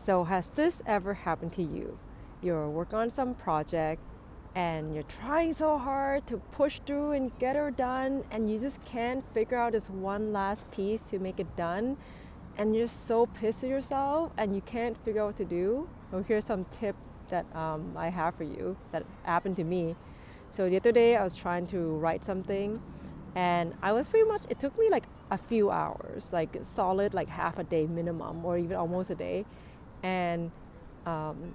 So has this ever happened to you? You're working on some project and you're trying so hard to push through and get it done, and you just can't figure out this one last piece to make it done, and you're so pissed at yourself and you can't figure out what to do. Well, here's some tip that I have for you that happened to me. So the other day I was trying to write something, and I was pretty much, it took me like a few hours, like solid, like half a day minimum, or even almost a day. And um,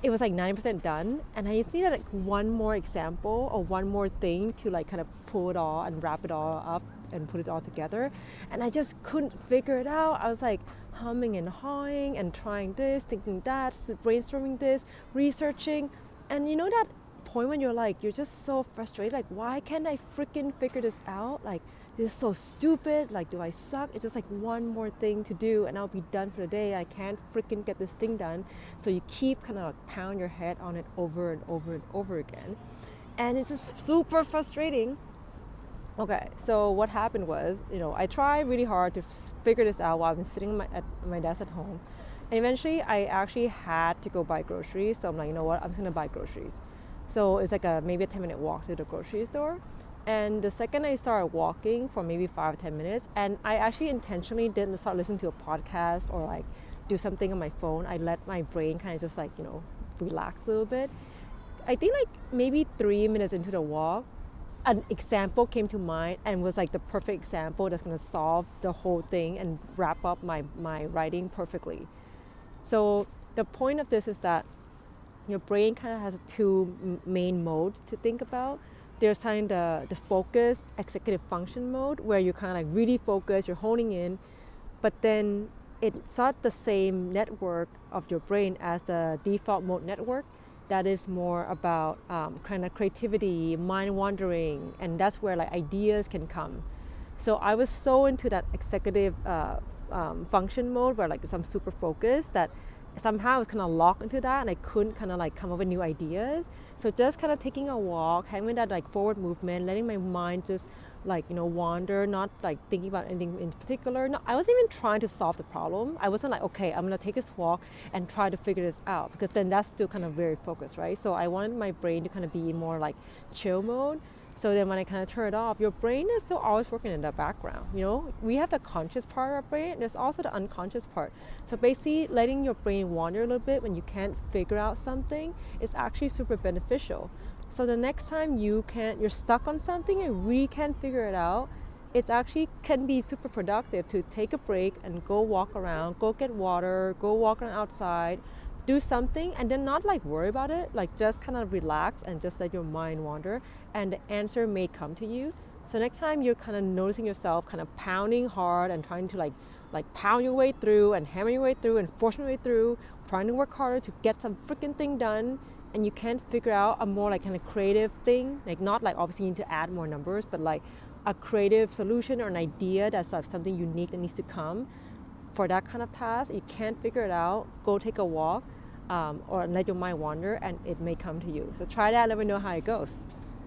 it was like 90% done, and I just needed like one more example or one more thing to like kind of pull it all and wrap it all up and put it all together. And I just couldn't figure it out. I was like humming and hawing and trying this, thinking that, brainstorming this, researching. And you know that point when you're just so frustrated, like, why can't I freaking figure this out? Like, this is so stupid. Like, do I suck? It's just like one more thing to do and I'll be done for the day. I can't freaking get this thing done. So you keep kind of like pound your head on it over and over and over again. And it's just super frustrating. Okay, so what happened was, I tried really hard to figure this out while I've been sitting at my desk at home. And eventually I actually had to go buy groceries. So I'm like, you know what? I'm just gonna buy groceries. So it's like maybe a 10-minute walk to the grocery store. And the second I started walking for maybe 5 or 10 minutes, and I actually intentionally didn't start listening to a podcast or like do something on my phone. I let my brain kind of just like, relax a little bit. I think like maybe 3 minutes into the walk, an example came to mind and was like the perfect example that's going to solve the whole thing and wrap up my writing perfectly. So the point of this is that your brain kind of has two main modes to think about. There's kind of the focus executive function mode, where you're kind of like really focused, you're honing in, but then it's not the same network of your brain as the default mode network. That is more about kind of creativity, mind wandering, and that's where like ideas can come. So I was so into that executive function mode where like I'm super focused that somehow I was kind of locked into that and I couldn't kind of like come up with new ideas. So just kind of taking a walk, having that like forward movement, letting my mind just like, wander, not like thinking about anything in particular. No, I wasn't even trying to solve the problem. I wasn't like, okay, I'm gonna take this walk and try to figure this out, because then that's still kind of very focused, right? So I wanted my brain to kind of be in more like chill mode. So then when I kind of turn it off, your brain is still always working in the background. We have the conscious part of our brain. There's also the unconscious part. So basically letting your brain wander a little bit when you can't figure out something is actually super beneficial. So the next time you're stuck on something and really can't figure it out, it actually can be super productive to take a break and go walk around, go get water, go walk around outside, do something, and then not like worry about it, like just kind of relax and just let your mind wander, and the answer may come to you. So next time you're kind of noticing yourself kind of pounding hard and trying to like pound your way through and hammer your way through and force your way through, trying to work harder to get some freaking thing done, and you can't figure out a more like kind of creative thing, like not like obviously you need to add more numbers, but like a creative solution or an idea that's like something unique that needs to come for that kind of task, you can't figure it out, go take a walk, or let your mind wander and it may come to you. So try that, let me know how it goes.